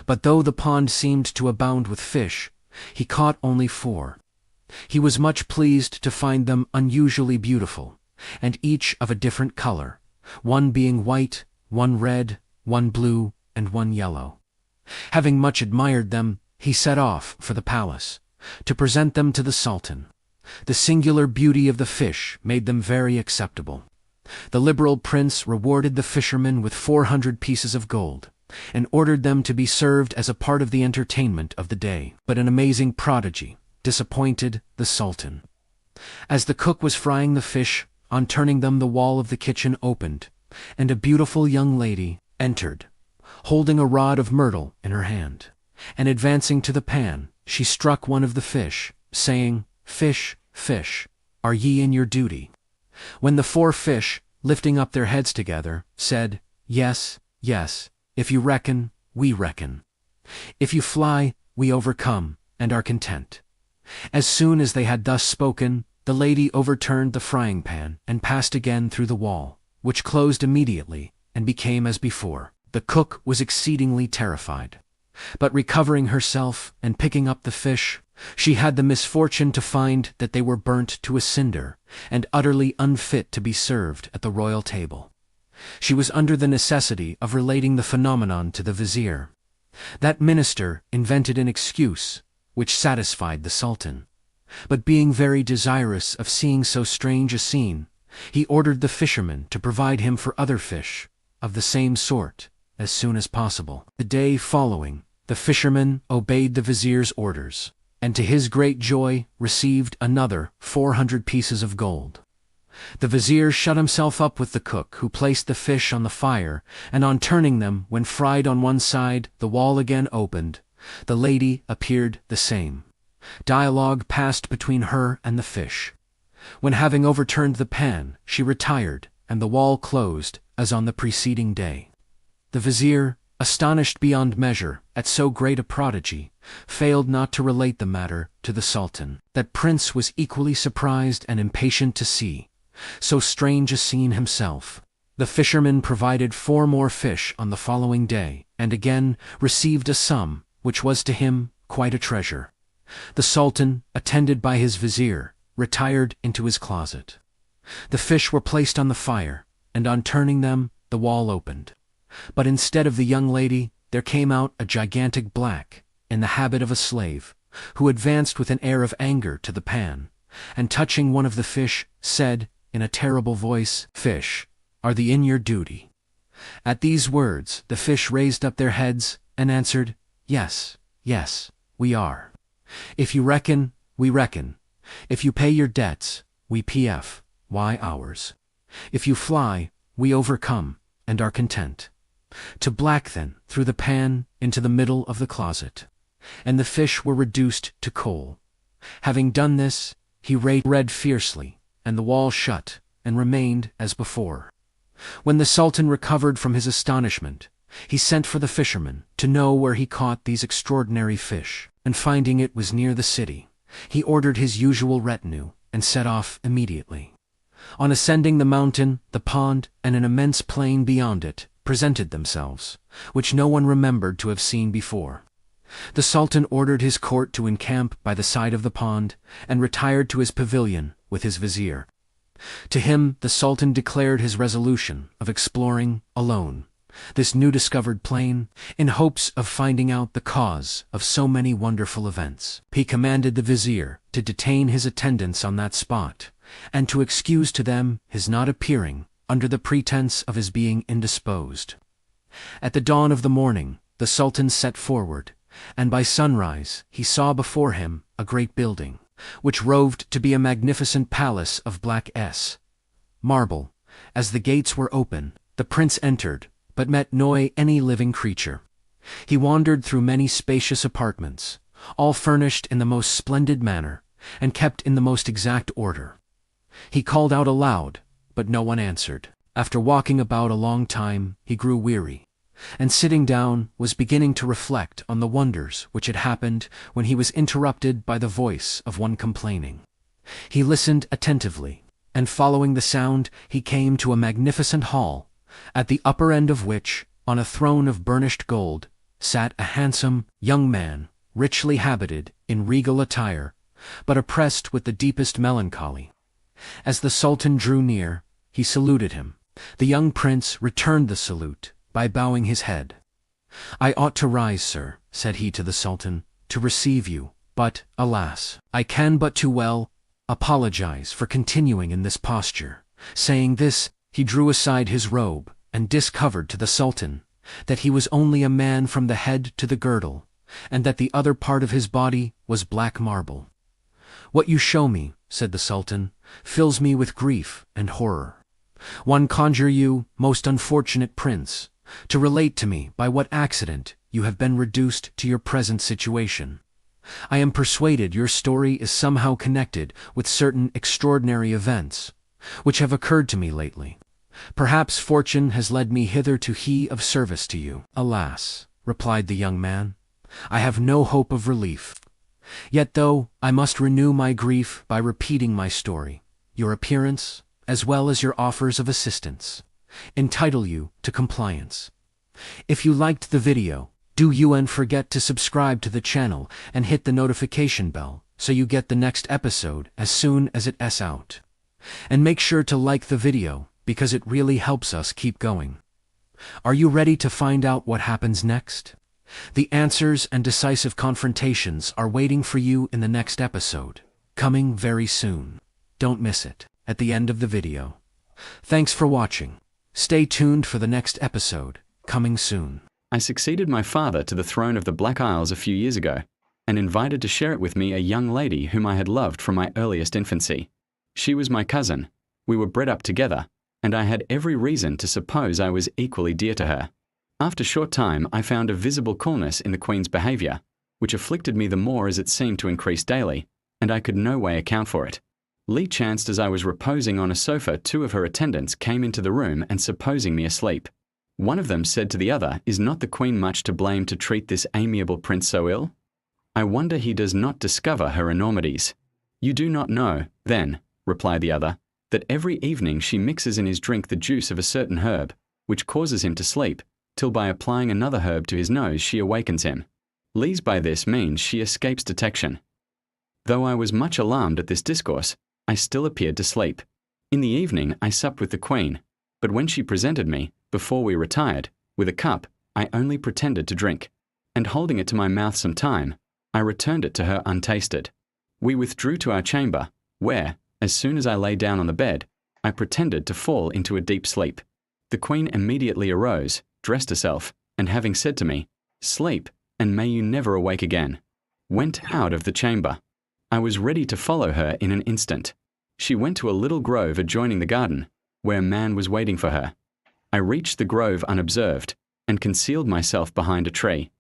But though the pond seemed to abound with fish, he caught only 4. He was much pleased to find them unusually beautiful, and each of a different color, one being white, one red, one blue, and one yellow. Having much admired them, he set off for the palace, to present them to the Sultan. The singular beauty of the fish made them very acceptable. The liberal prince rewarded the fishermen with 400 pieces of gold, and ordered them to be served as a part of the entertainment of the day. But an amazing prodigy disappointed the Sultan. As the cook was frying the fish, on turning them the wall of the kitchen opened, and a beautiful young lady entered, holding a rod of myrtle in her hand, and advancing to the pan, she struck one of the fish, saying, "Fish, fish, are ye in your duty?" When the 4 fish, lifting up their heads together, said, "Yes, yes, if you reckon, we reckon. If you fly, we overcome, and are content." As soon as they had thus spoken, the lady overturned the frying pan and passed again through the wall, which closed immediately and became as before. The cook was exceedingly terrified, but recovering herself and picking up the fish, she had the misfortune to find that they were burnt to a cinder and utterly unfit to be served at the royal table. She was under the necessity of relating the phenomenon to the vizier. That minister invented an excuse which satisfied the Sultan, but being very desirous of seeing so strange a scene, he ordered the fisherman to provide him for other fish of the same sort as soon as possible. The day following, the fisherman obeyed the vizier's orders, and to his great joy received another 400 pieces of gold. The vizier shut himself up with the cook, who placed the fish on the fire, and on turning them, when fried on one side, the wall again opened. The lady appeared the same. Dialogue passed between her and the fish. When having overturned the pan, she retired, and the wall closed, as on the preceding day. The vizier, astonished beyond measure at so great a prodigy, failed not to relate the matter to the Sultan. That prince was equally surprised and impatient to see so strange a scene himself. The fisherman provided 4 more fish on the following day, and again received a sum which was to him quite a treasure. The Sultan, attended by his vizier, retired into his closet. The fish were placed on the fire, and on turning them, the wall opened. But instead of the young lady, there came out a gigantic black, in the habit of a slave, who advanced with an air of anger to the pan, and touching one of the fish, said, in a terrible voice, "Fish, are thee in your duty?" At these words, the fish raised up their heads, and answered, "Yes, yes, we are. If you reckon, we reckon. If you pay your debts, we why ours. If you fly, we overcome, and are content." To black then threw the pan into the middle of the closet, and the fish were reduced to coal. Having done this, he read fiercely, and the wall shut, and remained as before. When the Sultan recovered from his astonishment, he sent for the fisherman to know where he caught these extraordinary fish, and finding it was near the city, he ordered his usual retinue, and set off immediately. On ascending the mountain, the pond, and an immense plain beyond it, presented themselves, which no one remembered to have seen before. The Sultan ordered his court to encamp by the side of the pond, and retired to his pavilion with his vizier. To him the Sultan declared his resolution of exploring, alone, this new-discovered plain, in hopes of finding out the cause of so many wonderful events. He commanded the vizier to detain his attendants on that spot, and to excuse to them his not appearing under the pretense of his being indisposed. At the dawn of the morning, the Sultan set forward, and by sunrise he saw before him a great building, which roved to be a magnificent palace of black marble, As the gates were open, the prince entered, but met no any living creature. He wandered through many spacious apartments, all furnished in the most splendid manner, and kept in the most exact order. He called out aloud, but no one answered. After walking about a long time, he grew weary, and sitting down was beginning to reflect on the wonders which had happened when he was interrupted by the voice of one complaining. He listened attentively, and following the sound he came to a magnificent hall, at the upper end of which, on a throne of burnished gold, sat a handsome young man, richly habited in regal attire, but oppressed with the deepest melancholy. As the Sultan drew near, he saluted him. The young prince returned the salute by bowing his head. "I ought to rise, sir," said he to the Sultan, "to receive you, but, alas, I can but too well apologize for continuing in this posture." Saying this, he drew aside his robe and discovered to the Sultan that he was only a man from the head to the girdle, and that the other part of his body was black marble. "What you show me," said the Sultan, "fills me with grief and horror. One conjure you, most unfortunate prince, to relate to me by what accident you have been reduced to your present situation. I am persuaded your story is somehow connected with certain extraordinary events, which have occurred to me lately. Perhaps fortune has led me hither to be of service to you." "Alas," replied the young man, "I have no hope of relief. Yet though I must renew my grief by repeating my story, your appearance, as well as your offers of assistance, entitle you to compliance. If you liked the video, do you and forget to subscribe to the channel and hit the notification bell so you get the next episode as soon as it's out. And make sure to like the video because it really helps us keep going. Are you ready to find out what happens next? The answers and decisive confrontations are waiting for you in the next episode, coming very soon. Don't miss it at the end of the video. Thanks for watching. Stay tuned for the next episode, coming soon. I succeeded my father to the throne of the Black Isles a few years ago, and invited to share it with me a young lady whom I had loved from my earliest infancy. She was my cousin. We were bred up together, and I had every reason to suppose I was equally dear to her. After a short time, I found a visible coolness in the Queen's behaviour, which afflicted me the more as it seemed to increase daily, and I could no way account for it. Lee chanced as I was reposing on a sofa, two of her attendants came into the room and supposing me asleep. One of them said to the other, "Is not the Queen much to blame to treat this amiable prince so ill? I wonder he does not discover her enormities." "You do not know, then," replied the other, "that every evening she mixes in his drink the juice of a certain herb, which causes him to sleep, till by applying another herb to his nose she awakens him. Lee's by this means she escapes detection." Though I was much alarmed at this discourse, I still appeared to sleep. In the evening I supped with the Queen, but when she presented me, before we retired, with a cup, I only pretended to drink, and holding it to my mouth some time, I returned it to her untasted. We withdrew to our chamber, where, as soon as I lay down on the bed, I pretended to fall into a deep sleep. The Queen immediately arose, dressed herself, and having said to me, "Sleep, and may you never awake again," went out of the chamber. I was ready to follow her in an instant. She went to a little grove adjoining the garden, where a man was waiting for her. I reached the grove unobserved, and concealed myself behind a tree.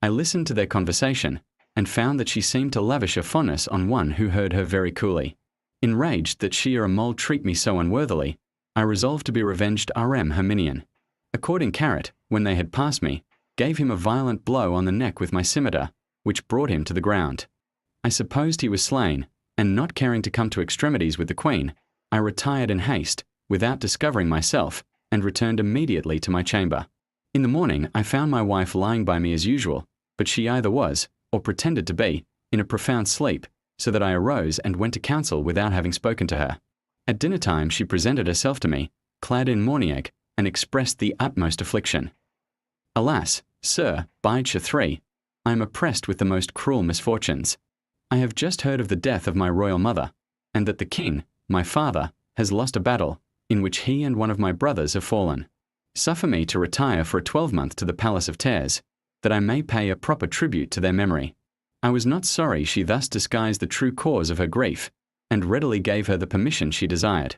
I listened to their conversation, and found that she seemed to lavish a fondness on one who heard her very coolly. Enraged that she or a mole treat me so unworthily, I resolved to be revenged rem Herminian. According Carrot, when they had passed me, gave him a violent blow on the neck with my scimitar, which brought him to the ground. I supposed he was slain, and not caring to come to extremities with the Queen, I retired in haste, without discovering myself, and returned immediately to my chamber. In the morning I found my wife lying by me as usual, but she either was, or pretended to be, in a profound sleep, so that I arose and went to council without having spoken to her. At dinner time she presented herself to me, clad in mourning egg, and expressed the utmost affliction. "Alas, sir, bide ye three, I am oppressed with the most cruel misfortunes. I have just heard of the death of my royal mother, and that the king, my father, has lost a battle, in which he and one of my brothers have fallen. Suffer me to retire for a 12-month to the Palace of Tares, that I may pay a proper tribute to their memory." I was not sorry she thus disguised the true cause of her grief, and readily gave her the permission she desired.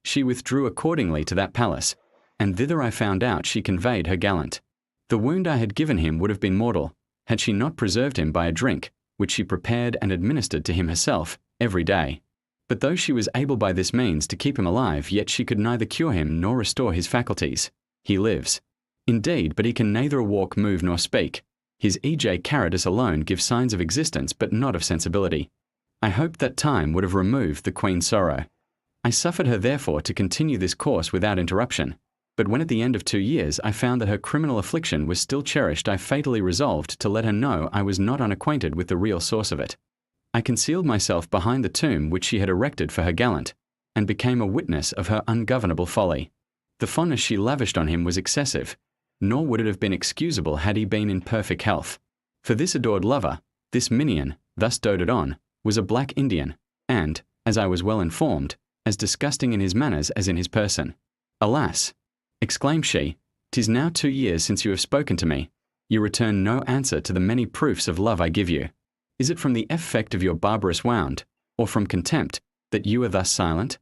She withdrew accordingly to that palace, and thither I found out she conveyed her gallant. The wound I had given him would have been mortal, had she not preserved him by a drink, which she prepared and administered to him herself, every day. But though she was able by this means to keep him alive, yet she could neither cure him nor restore his faculties. He lives, indeed, but he can neither walk, move, nor speak. His E.J. Caratus alone gives signs of existence, but not of sensibility. I hoped that time would have removed the Queen's sorrow. I suffered her therefore to continue this course without interruption. But when at the end of 2 years I found that her criminal affliction was still cherished, I fatally resolved to let her know I was not unacquainted with the real source of it. I concealed myself behind the tomb which she had erected for her gallant, and became a witness of her ungovernable folly. The fondness she lavished on him was excessive, nor would it have been excusable had he been in perfect health. For this adored lover, this minion, thus doted on, was a black Indian, and, as I was well informed, as disgusting in his manners as in his person. Alas! Exclaimed she, 'tis now 2 years since you have spoken to me. You return no answer to the many proofs of love I give you. Is it from the effect of your barbarous wound, or from contempt, that you are thus silent?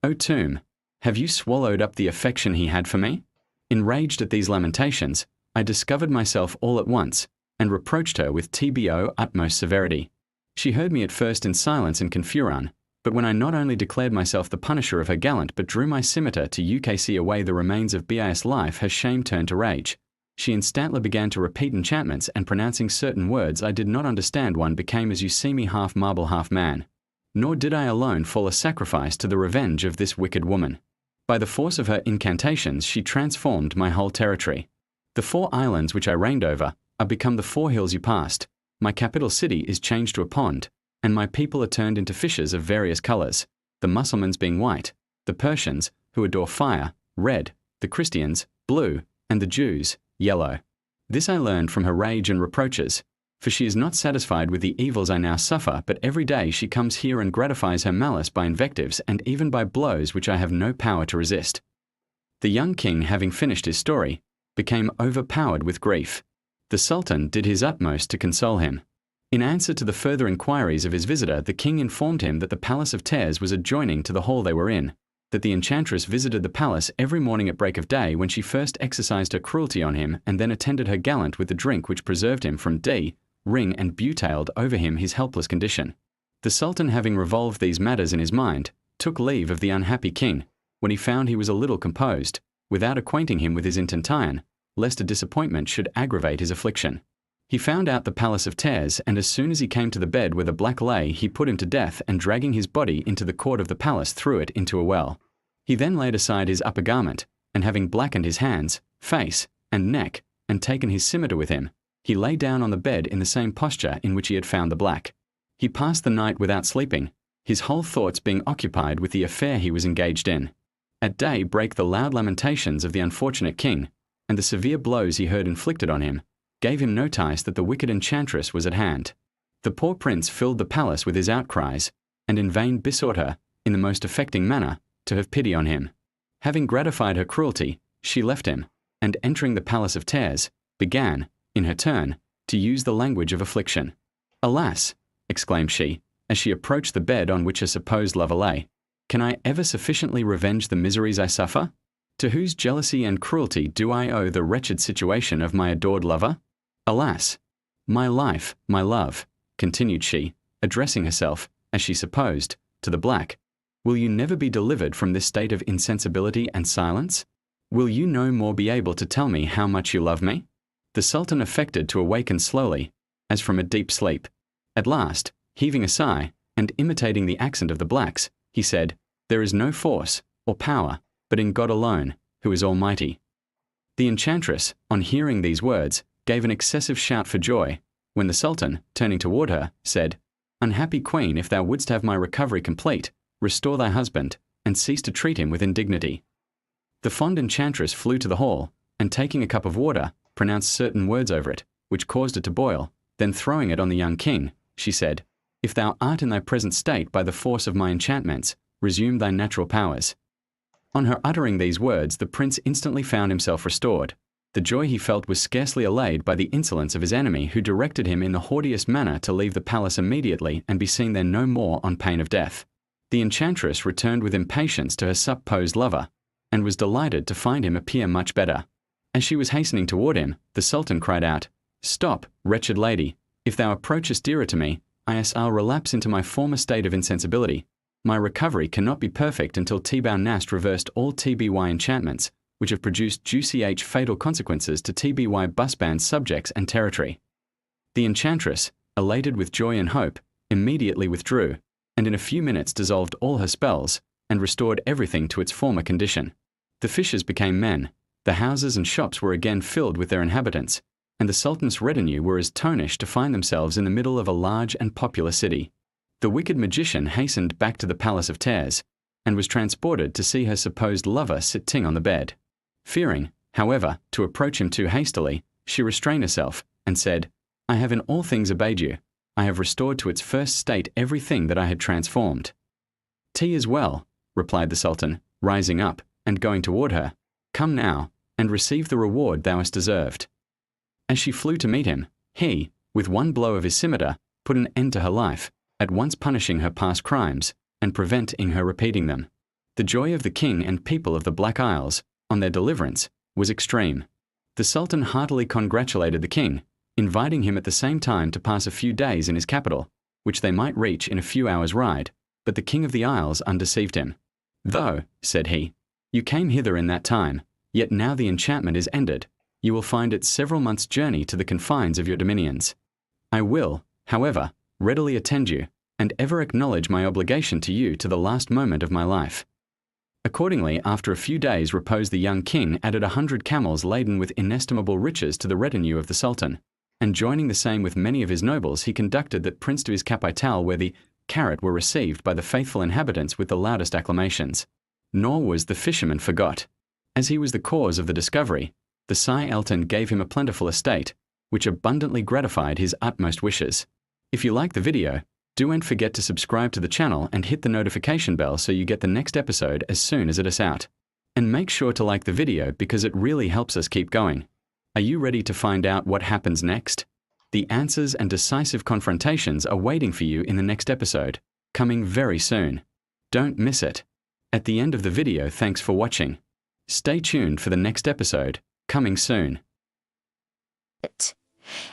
O tomb, have you swallowed up the affection he had for me? Enraged at these lamentations, I discovered myself all at once, and reproached her with TBO utmost severity. She heard me at first in silence and confusion, but when I not only declared myself the punisher of her gallant, but drew my scimitar to UKC away the remains of BIS life, her shame turned to rage. She instantly began to repeat enchantments, and pronouncing certain words I did not understand, one became as you see me, half marble, half man. Nor did I alone fall a sacrifice to the revenge of this wicked woman. By the force of her incantations she transformed my whole territory. The 4 islands which I reigned over are become the 4 hills you passed. My capital city is changed to a pond, and my people are turned into fishes of various colours, the Mussulmans being white, the Persians, who adore fire, red, the Christians, blue, and the Jews, yellow. This I learned from her rage and reproaches, for she is not satisfied with the evils I now suffer, but every day she comes here and gratifies her malice by invectives and even by blows which I have no power to resist. The young king, having finished his story, became overpowered with grief. The Sultan did his utmost to console him. In answer to the further inquiries of his visitor, the king informed him that the palace of Tares was adjoining to the hall they were in, that the enchantress visited the palace every morning at break of day, when she first exercised her cruelty on him, and then attended her gallant with the drink which preserved him from ring and butailed over him his helpless condition. The Sultan, having revolved these matters in his mind, took leave of the unhappy king, when he found he was a little composed, without acquainting him with his intention, lest a disappointment should aggravate his affliction. He found out the palace of Tares, and as soon as he came to the bed where the black lay, he put him to death, and dragging his body into the court of the palace, threw it into a well. He then laid aside his upper garment, and having blackened his hands, face, and neck, and taken his scimitar with him, he lay down on the bed in the same posture in which he had found the black. He passed the night without sleeping, his whole thoughts being occupied with the affair he was engaged in. At day brake the loud lamentations of the unfortunate king, and the severe blows he heard inflicted on him gave him notice that the wicked enchantress was at hand. The poor prince filled the palace with his outcries, and in vain besought her, in the most affecting manner, to have pity on him. Having gratified her cruelty, she left him, and entering the palace of Tares, began, in her turn, to use the language of affliction. Alas! exclaimed she, as she approached the bed on which her supposed lover lay, can I ever sufficiently revenge the miseries I suffer? To whose jealousy and cruelty do I owe the wretched situation of my adored lover? Alas! My life, my love, continued she, addressing herself, as she supposed, to the black, will you never be delivered from this state of insensibility and silence? Will you no more be able to tell me how much you love me? The Sultan affected to awaken slowly, as from a deep sleep. At last, heaving a sigh, and imitating the accent of the blacks, he said, "There is no force, or power, but in God alone, who is almighty." The enchantress, on hearing these words, gave an excessive shout for joy, when the Sultan, turning toward her, said, "Unhappy queen, if thou wouldst have my recovery complete, restore thy husband, and cease to treat him with indignity." The fond enchantress flew to the hall, and taking a cup of water, pronounced certain words over it, which caused it to boil. Then throwing it on the young king, she said, "If thou art in thy present state by the force of my enchantments, resume thy natural powers." On her uttering these words, the prince instantly found himself restored. The joy he felt was scarcely allayed by the insolence of his enemy, who directed him in the haughtiest manner to leave the palace immediately and be seen there no more on pain of death. The enchantress returned with impatience to her supposed lover, and was delighted to find him appear much better. As she was hastening toward him, the Sultan cried out, "Stop, wretched lady! If thou approachest dearer to me, I'll relapse into my former state of insensibility. My recovery cannot be perfect until Tebau Nast reversed all TBY enchantments, which have produced juicy fatal consequences to TBY bus band subjects and territory." The enchantress, elated with joy and hope, immediately withdrew, and in a few minutes dissolved all her spells, and restored everything to its former condition. The fishes became men, the houses and shops were again filled with their inhabitants, and the Sultan's retinue were astonished to find themselves in the middle of a large and popular city. The wicked magician hastened back to the palace of Tares, and was transported to see her supposed lover sitting on the bed. Fearing, however, to approach him too hastily, she restrained herself, and said, "I have in all things obeyed you. I have restored to its first state everything that I had transformed." "Tea is well," replied the Sultan, rising up, and going toward her. "Come now, and receive the reward thou hast deserved." As she flew to meet him, he, with one blow of his scimitar, put an end to her life, at once punishing her past crimes, and preventing her repeating them. The joy of the king and people of the Black Isles, on their deliverance, was extreme. The Sultan heartily congratulated the king, inviting him at the same time to pass a few days in his capital, which they might reach in a few hours' ride, but the king of the Isles undeceived him. "Though," said he, "you came hither in that time, yet now the enchantment is ended, you will find it several months' journey to the confines of your dominions. I will, however, readily attend you, and ever acknowledge my obligation to you to the last moment of my life." Accordingly, after a few days' repose, the young king added 100 camels laden with inestimable riches to the retinue of the Sultan, and joining the same with many of his nobles, he conducted that prince to his capital, where the carrot were received by the faithful inhabitants with the loudest acclamations. Nor was the fisherman forgot. As he was the cause of the discovery, the Sai Elton gave him a plentiful estate, which abundantly gratified his utmost wishes. If you like the video, don't forget to subscribe to the channel and hit the notification bell so you get the next episode as soon as it is out. And make sure to like the video because it really helps us keep going. Are you ready to find out what happens next? The answers and decisive confrontations are waiting for you in the next episode, coming very soon. Don't miss it. At the end of the video, thanks for watching. Stay tuned for the next episode, coming soon.